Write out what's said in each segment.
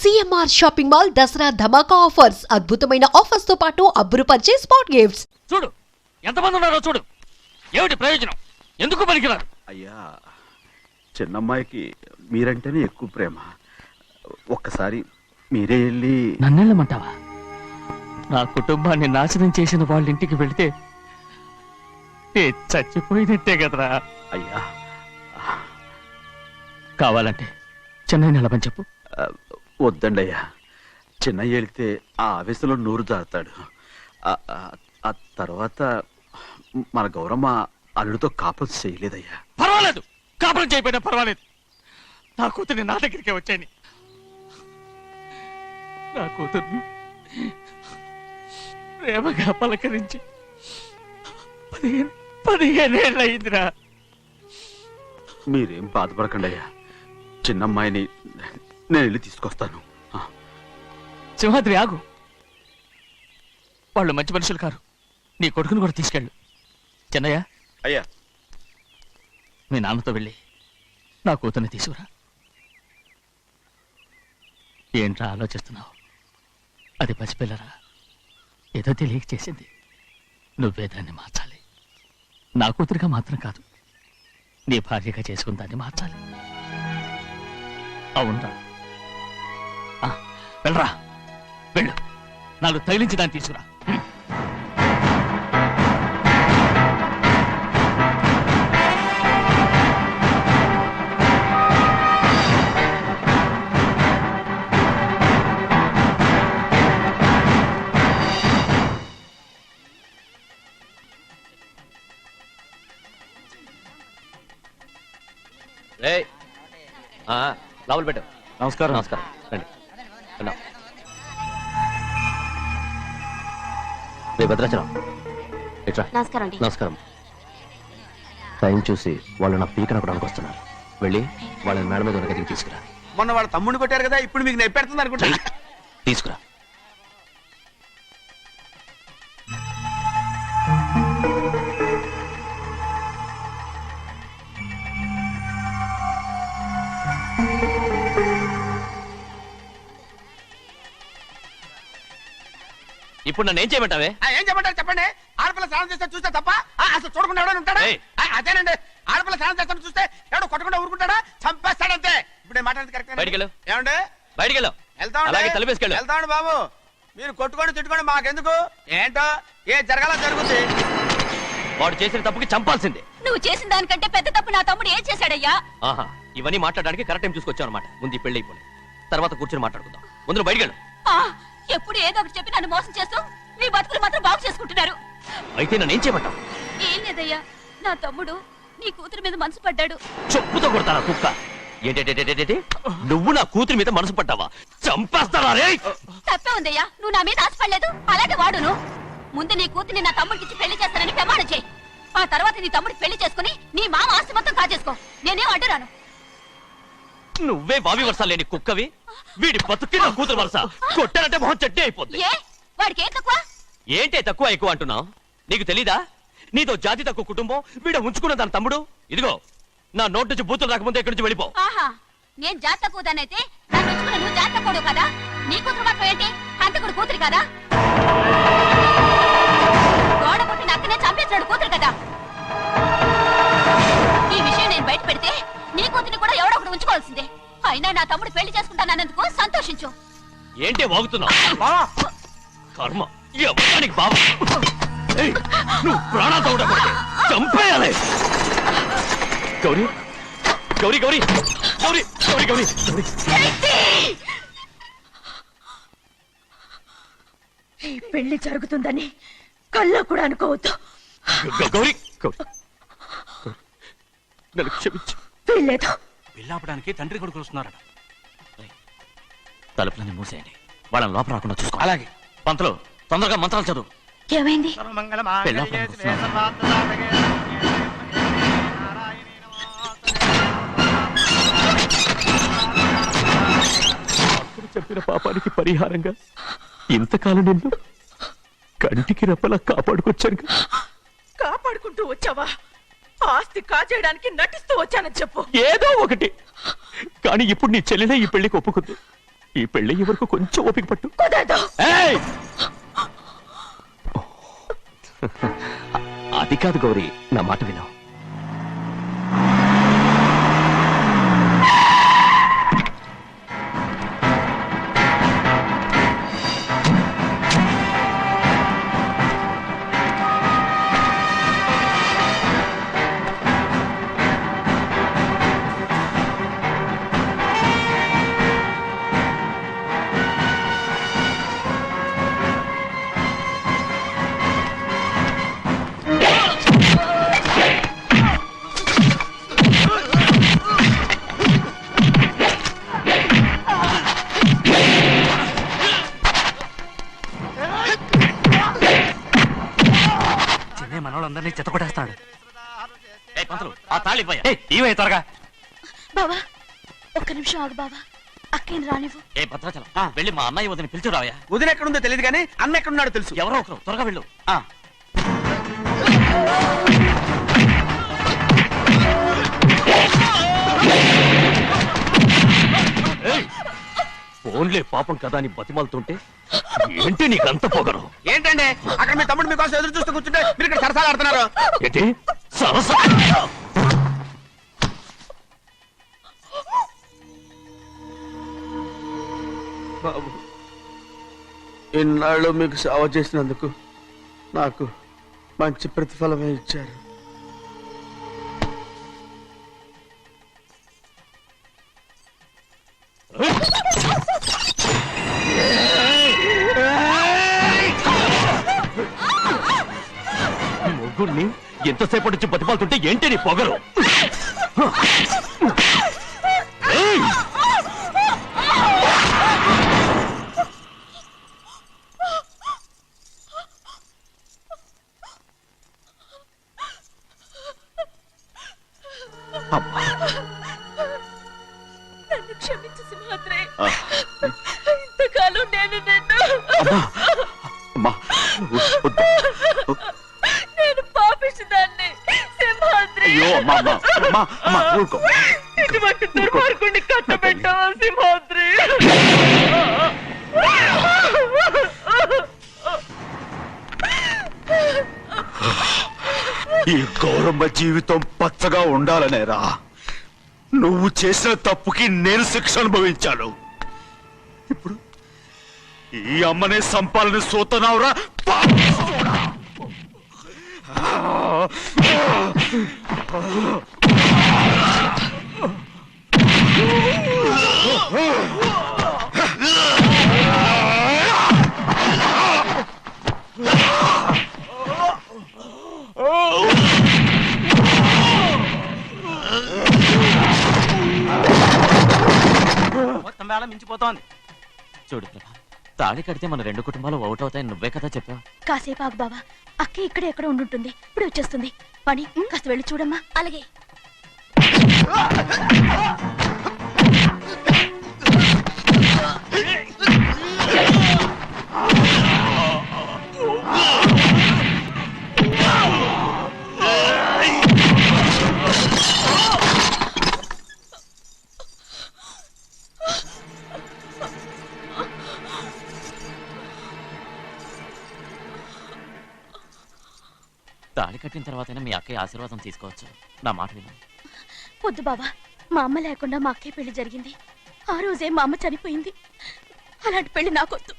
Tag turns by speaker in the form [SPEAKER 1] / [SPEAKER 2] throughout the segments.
[SPEAKER 1] CMR shopping mall Dasara ధమాకా offers. అద్భుతమైన offers తో పాటు అబ్బురుపరిచే స్పాట్ గిఫ్ట్స్.
[SPEAKER 2] చూడు ఎంతమంది ఉన్నారో చూడు. ఏమిటి ప్రయోజనం? ఎందుకు పనికిరారు?
[SPEAKER 3] అయ్యా, చిన్నమ్మాయికి మీరంటేనే ఎక్కువ ప్రేమ. ఒక్కసారి మీరే వెళ్ళి.
[SPEAKER 2] నన్నెళ్ళమంటావా? నా కుటుంబాన్ని నాశనం చేసిన వాళ్ళ ఇంటికి వెళితే చచ్చిపోయినట్టే కదరా.
[SPEAKER 3] అయ్యా,
[SPEAKER 2] కావాలంటే చెన్నై నిలబని చెప్పు.
[SPEAKER 3] వద్దండి అయ్యా. చిన్నయ్య వెళితే ఆ ఆవేశంలో నూరు జారుతాడు. ఆ తర్వాత మన గౌరమ్మ అల్లుడితో కాపురం చేయలేదయ్యా.
[SPEAKER 2] పర్వాలేదు, కాపురం చేయకపోయినా పర్వాలేదు. నా కూతుర్ని నా దగ్గరికే వచ్చాయని. నా కూతుర్ని ప్రేమగా పలకరించి 15 ఏళ్ళు అయిందిరా.
[SPEAKER 3] మీరేం బాధపడకండి అయ్యా. చిన్నమ్మాయిని నేను వెళ్ళి తీసుకొస్తాను.
[SPEAKER 2] సింహాద్రి ఆగు. వాళ్ళు మంచి మనుషులు కారు. నీ కొడుకుని కూడా తీసుకెళ్ళు. చెన్నయ్య,
[SPEAKER 3] అయ్యా,
[SPEAKER 2] మీ నాన్నతో వెళ్ళి నా కూతుర్ని తీసుకురా. ఏంట్రా ఆలోచిస్తున్నావు? అది పసిపిల్లరా, ఏదో తెలియక చేసింది. నువ్వే దాన్ని మార్చాలి. నా కూతురిగా మాత్రం కాదు, నీ భార్యగా చేసుకుని దాన్ని మార్చాలి. అవునరా, వెళ్ళరా, వెళ్ళు. నాలుగు తగిలించి దాన్ని తీసుకురా.
[SPEAKER 4] లోపల పెట్టు.
[SPEAKER 2] నమస్కారం.
[SPEAKER 4] నమస్కారం. రండి. రే భద్రాచలం, ఇట్రా.
[SPEAKER 5] నమస్కారం అండి.
[SPEAKER 4] నమస్కారం. టైం చూసి వాళ్ళు నా పీకన కొడానికి వస్తున్నారు. వెళ్ళి వాళ్ళని మేడ మీద ఉన్న గదికి తీసుకురా.
[SPEAKER 6] మొన్న వాళ్ళ తమ్ముడిని కొట్టారు కదా, ఇప్పుడు మీకు నెప్పెడుతుంది అనుకుంటా.
[SPEAKER 4] తీసుకురా. ఇప్పుడు నన్ను ఏం చేయమంటావే?
[SPEAKER 6] ఏం చెప్పంటారు చెప్పండి. ఆడపిల్ల స్నానం చేస్తే చూస్తే తప్ప అసలు చూడకుండా ఎవడో ఉంటాడా? అదేనండి, ఆడపిల్ల స్నానం చేస్తాను చూస్తే ఎవడో కొట్టకుండా ఊరుకుంటాడా? చంపేస్తాడంతే. ఇప్పుడు మాట్లాడేది కరెక్ట్.
[SPEAKER 4] బయటికి వెళ్ళు.
[SPEAKER 6] ఏమండి?
[SPEAKER 4] బయటికి వెళ్ళు. అలాగే తలపేసుకెళ్ళు.
[SPEAKER 6] వెళ్తామండి బాబు. మీరు కొట్టుకొని తిట్టుకోండి, మాకెందుకు? ఏంటో ఏ జరగాల జరుగుతుంది.
[SPEAKER 4] వాడు చేసిన తప్పుకి చంపాల్సిందే.
[SPEAKER 5] నువ్వు చేసిన దానికంటే పెద్ద తప్పు నా తమ్ముడు ఏం చేశాడయ్యా?
[SPEAKER 4] ఆహా, ఇవన్నీ మాట్లాడడానికి కరెక్ట్ టైం చూసుకొచ్చావు అనమాట. ముందు పెళ్లి అయిపోయి తర్వాత కూర్చొని మాట్లాడుకుందాం. ముందు బయటికి వెళ్ళు.
[SPEAKER 5] ఎప్పుడు ఏదో ఒకటి చెప్పి నన్ను మోసం చేస్తూ మీ బతుకులు మాత్రం బాగు చేసుకుంటున్నారు.
[SPEAKER 4] అయితే నన్ను ఏం చేయమంటావు?
[SPEAKER 5] ఏం లేదయ్యా, నా తమ్ముడు నీ కూతురు మీద మనసు పడ్డాడు.
[SPEAKER 4] చెప్పుతో కొడతారా కుక్క? ఏంటంటే నువ్వు నా కూతురి మీద మనసు పడ్డావా? చంపేస్తారా రే?
[SPEAKER 5] తప్పే ఉందయ్యా, నువ్వు నా మీద ఆశపడలేదు, అలాగే వాడును. ముందు నీ కూతుర్ని నా తమ్ముడికి పెళ్లి చేస్తానని ప్రమాణం చేయి. ఆ తర్వాత నీ తమ్ముడికి పెళ్లి చేసుకుని నీ మామ ఆస్తి మొత్తం కాజేసుకో. నేనేం అడ్డురాను.
[SPEAKER 4] నువ్వే వావి వరస లేని కుక్కవి. వీడి బతుక్కి నా కూతురు వరస. కొట్టారంటే మొహం చెట్టే అయిపోద్ది.
[SPEAKER 5] వాడికి ఏం తక్కువ?
[SPEAKER 4] ఏంటే తక్కువ ఎక్కువ అంటున్నావు? నీకు తెలీదా? నీతో జాతి తక్కువ కుటుంబం వీడ ఉంచుకున్న దాని తమ్ముడు. ఇదిగో నా నోటి నుంచి బూతులు రాకముందే ఇక్కడి నుంచి వెళ్ళిపో.
[SPEAKER 5] ఆహా, నేను జాతి తక్కువదానైతే నన్ను ఉంచుకున్న నువ్వు జాతి తక్కువ కదా? నీ కూతురు మాత్రం ఏంటి? హంతకుడు కూతురు కదా? గోడ పుట్టిన అక్కనే చంపేశాడు కూతురు కదా? ఈ విషయం నేను బయట పెడితే నీ కూతురిని కూడా ఎవడో ఒకటి ఉంచుకోవాల్సిందే. అయినా నా తమ్ముడు పెళ్లి చేసుకుంటానన్నందుకు సంతోషించు.
[SPEAKER 4] ఏంటే వాగుతున్నావు? కర్మ ఎవరికి బాబా. నువ్వు ప్రాణాలతో ఉండకూడదు, చంపేయాలి. గౌరీ గౌరీ గౌరీ గౌరీ గౌరీ గౌరీ
[SPEAKER 5] ఈ పెళ్లి జరుగుతుందని కళ్ళ కూడా అనుకోవద్దు.
[SPEAKER 4] గౌరీ గౌరీ నన్ను క్షమించు.
[SPEAKER 5] వీల్లేదు.
[SPEAKER 2] పెళ్ళాపడానికి తండ్రి కొడుకులు వస్తున్నారట.
[SPEAKER 4] తలుపులని మూసేయండి. వాళ్ళని లోపల రాకుండా చూసుకో.
[SPEAKER 2] అలాగే.
[SPEAKER 4] పంతలు తొందరగా మంత్రాలు చదువు.
[SPEAKER 5] ఏమైంది?
[SPEAKER 4] చెప్పిన పాపానికి పరిహారంగా ఇంతకాలం నిన్ను కంటికి రెప్పలా కాపాడుకొచ్చాను.
[SPEAKER 7] కాపాడుకుంటూ వచ్చావా? ఆస్తి కాజేయడానికి నటిస్తూ వచ్చానని చెప్పు.
[SPEAKER 4] ఏదో ఒకటి. కానీ ఇప్పుడు నీ చెల్లెలే ఈ పెళ్లికి ఒప్పుకుంది. ఈ పెళ్లి వరకు కొంచెం ఓపిక పట్టు.
[SPEAKER 7] కుదరదు.
[SPEAKER 4] ఏయ్! అది కాదు గౌరీ, నా మాట విను.
[SPEAKER 2] మనోళ్ళందరినీ చెత్తకొట్టేస్తాడు.
[SPEAKER 4] ఆ తాళి ఇవే త్వరగా.
[SPEAKER 5] బావా ఒక్క నిమిషం ఆగు బావా, అక్కేం రానివ్వు.
[SPEAKER 4] ఏ భద్రాచలం, వెళ్ళి మా అన్నయ్య వదిన పిలిచిరావయ్యా.
[SPEAKER 6] వదిన ఎక్కడుందో తెలియదు కానీ అన్న ఎక్కడున్నాడో తెలుసు.
[SPEAKER 4] ఎవరో ఒకరు త్వరగా వెళ్ళు. ఫోన్లే పాపం కదా అని బతిమాలుతుంటే ఏంటి నీకంత పొగరు?
[SPEAKER 6] ఏంటండి అక్కడ మీ తమ్ముడు మీకోసం ఎదురు చూస్తూ కూర్చుంటే మీరు ఇక్కడ సరసాలు ఆడుతున్నారు.
[SPEAKER 4] ఏంటి సరసా?
[SPEAKER 3] బాబు, ఇన్నాళ్ళు మీకు సేవ చేసినందుకు నాకు మంచి ప్రతిఫలమే ఇచ్చారు.
[SPEAKER 4] ముగ్గురిని ఎంతసేపటి నుంచి బతిమాలుతుంటే ఏంటి నీ పొగరు?
[SPEAKER 7] నన్ను క్షమించు సింహాద్రి. ఇంతకాలం నేను నిన్ను నేను పాపిస్తుందాన్ని సింహాద్రి. ఇటువంటి దుర్మార్గుడిని కట్టబెట్టావా సింహాద్రి?
[SPEAKER 3] ఈ గౌరమ్మ జీవితం పచ్చగా ఉండాలనేరా నువ్వు చేసిన తప్పుకి నేను శిక్ష అనుభవించాను. ఇప్పుడు ఈ అమ్మనే సంపాలని సోతనావురా.
[SPEAKER 4] మొత్తం వేళ మించిపోతోంది. చూడు ప్రభా, తాళి కడితే మన రెండు కుటుంబాలు అవుట్ అవుతాయని నువ్వే కదా చెప్పావు.
[SPEAKER 5] కాసేపు ఆగు బావా, అక్కే ఇక్కడే ఎక్కడ ఉండుంటుంది, ఇప్పుడు వచ్చేస్తుంది. పని కాస్త వెళ్ళి చూడమ్మా. అలాగే.
[SPEAKER 4] తాళి కట్టిన తర్వాతైనా మీ అక్కయ్య ఆశీర్వాదం తీసుకోవచ్చు. నా మాట విను.
[SPEAKER 5] వద్దు బావా, మా అమ్మ లేకుండా మా అక్కే పెళ్లి జరిగింది. ఆ రోజే మా అమ్మ చనిపోయింది. అలాంటి పెళ్లి నాకొద్దు.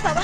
[SPEAKER 5] బావా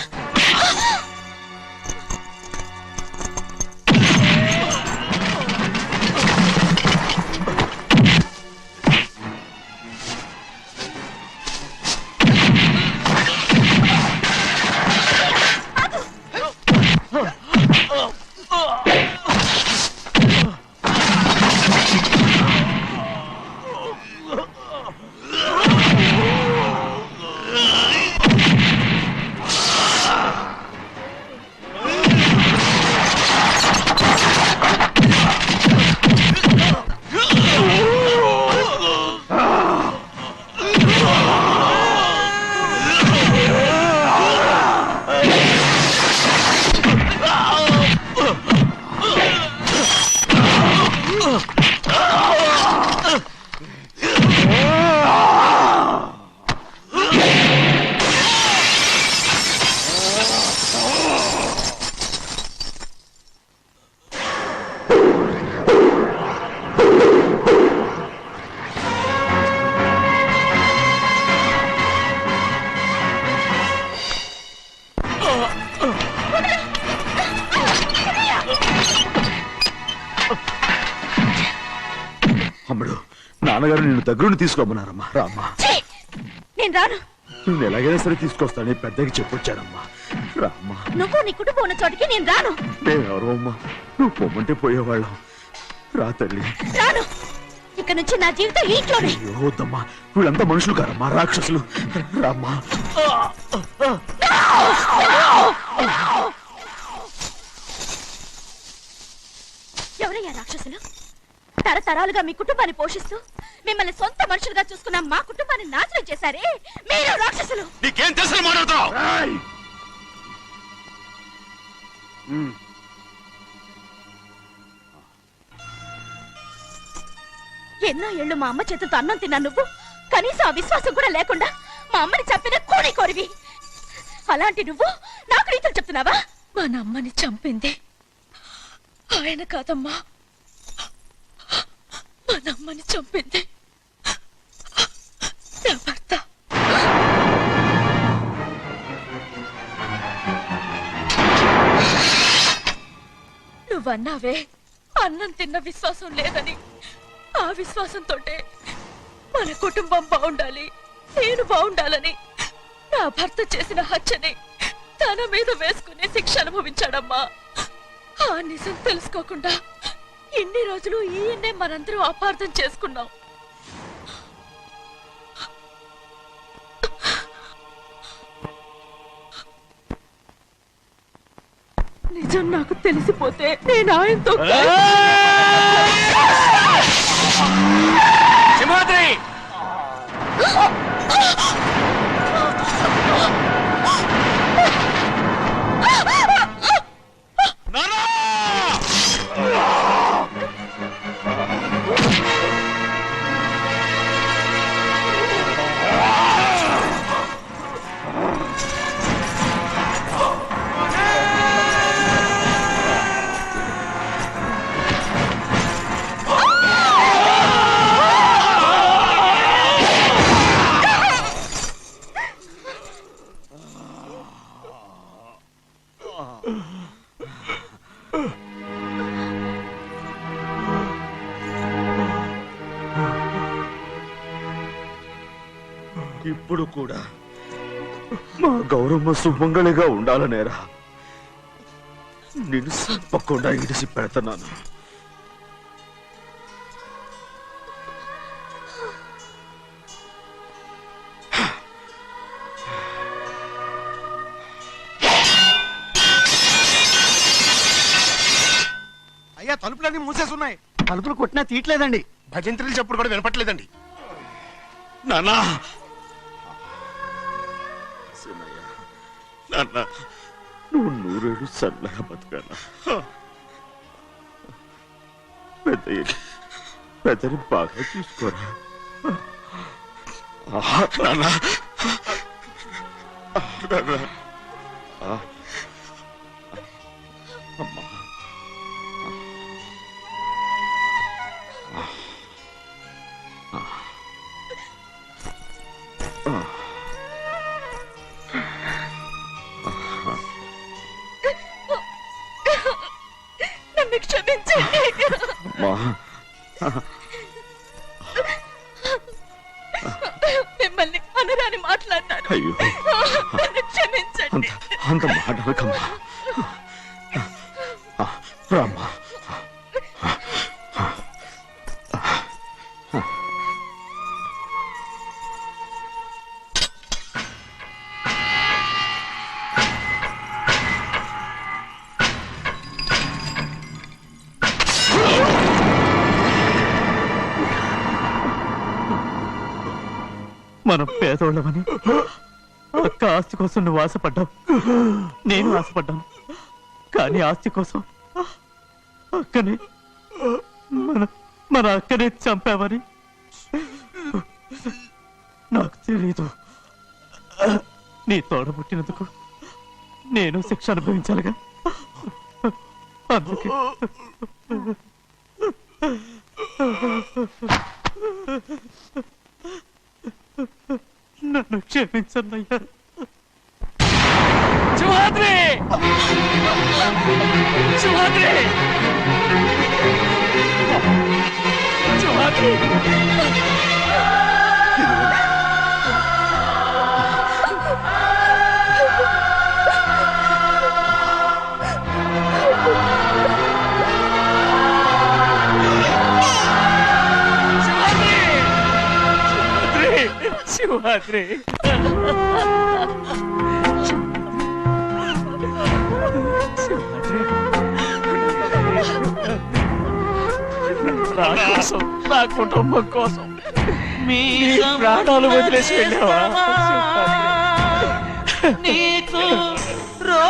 [SPEAKER 3] నాన్నగారు నిన్ను దగ్గరుండి తీసుకోమన్నారమ్మా. రామ్మా,
[SPEAKER 5] ఛీ! నేను రాను.
[SPEAKER 3] నువ్వు ఎలాగైనా సరే తీసుకొస్తానని పెద్దకి చెప్పొచ్చానమ్మా. రామ్మా.
[SPEAKER 5] నువ్వు నీ కుటుంబం ఉన్న చోటికి నేను రాను.
[SPEAKER 3] మేమెవరో అమ్మా, నువ్వు పొమ్మంటే పోయేవాళ్ళం. రా తల్లి.
[SPEAKER 5] రాను. ఇక నుంచి నా జీవితం ఈ ఇంట్లోనే.
[SPEAKER 3] అయ్యో వద్దమ్మా, వీళ్ళంతా మనుషులు కారమ్మా, రాక్షసులు. రామ్మా.
[SPEAKER 5] ఎవరయ్యా రాక్షసులు? తరతరాలుగా మీ కుటుంబాన్ని పోషిస్తూ మిమ్మల్ని సొంత మనుషులుగా చూసుకున్న మా కుటుంబాన్ని నాశనం చేశారే మీరు రాక్షసులు.
[SPEAKER 6] నీకేం తెలుసు మాట్లాడతావు?
[SPEAKER 5] ఎన్నో ఏళ్ళు మా అమ్మ చేతులతో అన్నం తిన్నా నువ్వు కనీసం ఆ విశ్వాసం కూడా లేకుండా మా అమ్మని చంపిన కోడి కోరివి. అలాంటి నువ్వు నాకు రీతులు చెప్తున్నావా?
[SPEAKER 7] మా అమ్మని చంపింది ఆయన కాదమ్మా, మా అమ్మని చంపింది నా భర్త. నువ్వన్నావే అన్నం తిన్న విశ్వాసం లేదని. ఆ విశ్వాసంతో మన కుటుంబం బాగుండాలి, నేను బాగుండాలని నా భర్త చేసిన హత్యని తన మీద వేసుకునే శిక్ష అనుభవించాడమ్మా. ఆ నిజం తెలుసుకోకుండా ఇన్ని రోజులు ఈయన్నే మనందరూ అపార్థం చేసుకున్నాం. నిజం నాకు తెలిసిపోతే నేను ఆయనతో
[SPEAKER 4] సింహాద్రి!
[SPEAKER 3] ఇప్పుడు కూడా మా గౌరమ్మ సుమంగళిగా ఉండాలనేరా నిన్ను తప్పకుండా ఇడిసి పెడుతున్నాను.
[SPEAKER 6] అయ్యా తలుపులన్నీ మూసేసున్నాయి.
[SPEAKER 8] తలుపులు కొట్టినా తీయట్లేదండి.
[SPEAKER 6] భజంత్రులు చెప్పుడు కూడా వినపట్లేదండి.
[SPEAKER 3] నాన్నా, సీనయ్య, నాన్న, నువ్వు 100 ఏళ్ళు చల్లగా బతకాలా. పెద్దని బాగా చూసుకోరా. నాన్న, అమ్మా,
[SPEAKER 7] నన్ను క్షమించండి. మిమ్మల్ని అనరాని మాట్లాడినాను.
[SPEAKER 3] అయ్యో,
[SPEAKER 7] నన్ను క్షమించండి.
[SPEAKER 3] అంత మాటలకమ్మా. రామ్మా.
[SPEAKER 2] మనం పేదోళ్ళమని అక్క ఆస్తి కోసం నువ్వు ఆశపడ్డావు, నేను ఆశపడ్డాను. కానీ ఆస్తి కోసం అక్కనే మన అక్కనే చంపావని నాకు తెలీదు. నీ తోడబుట్టినందుకు నేను శిక్ష అనుభవించాలిగా. అందుకే నన్ను క్షమించన్నయ్యా.
[SPEAKER 4] సింహాద్రి! సింహాద్రి!
[SPEAKER 2] సింహాద్రి సింహాద్రి నా కోసం నా కుటుంబం కోసం మీ ప్రాణాలు వదిలేసి వెళ్ళావా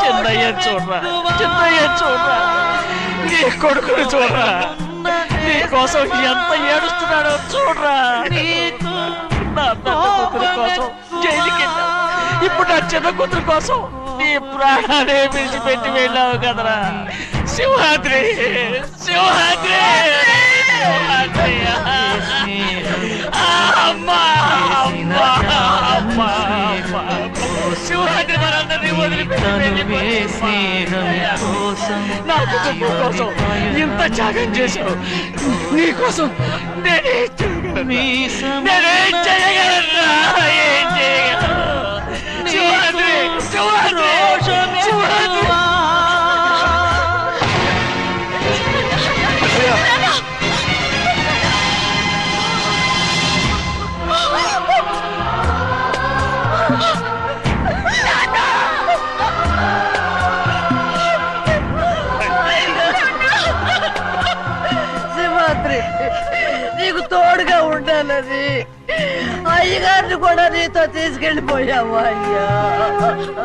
[SPEAKER 2] చిన్నయ్య చూడరా చిన్నయ్య చూడరా నీ కొడుకుని చూడరా నీ కోసం ఎంత ఏడుస్తున్నాడో చూడరా నా పెద్ద కూతురు కోసం జైలుకి వెళ్ళావు ఇప్పుడు నా చిన్న కూతురు కోసం నీ ప్రాణాలే విడిచిపెట్టి వెళ్ళావు కదరా సింహాద్రి సింహాద్రి సింహాద్రి అమ్మా అమ్మా అమ్మా సింహాద్రి మనందరినీ వదిలిపెట్టి నా కుటుంబం కోసం ఇంత త్యాగం చేశావు నీ కోసం నేనేం చేయగలరా ఏం చేయగలరా సింహాద్రి సింహాద్రి సింహాద్రి
[SPEAKER 8] సింహాద్రి నీకు తోడుగా ఉండాలని అయ్యగారిని కూడా నీతో తీసుకెళ్ళిపోయావు అయ్యా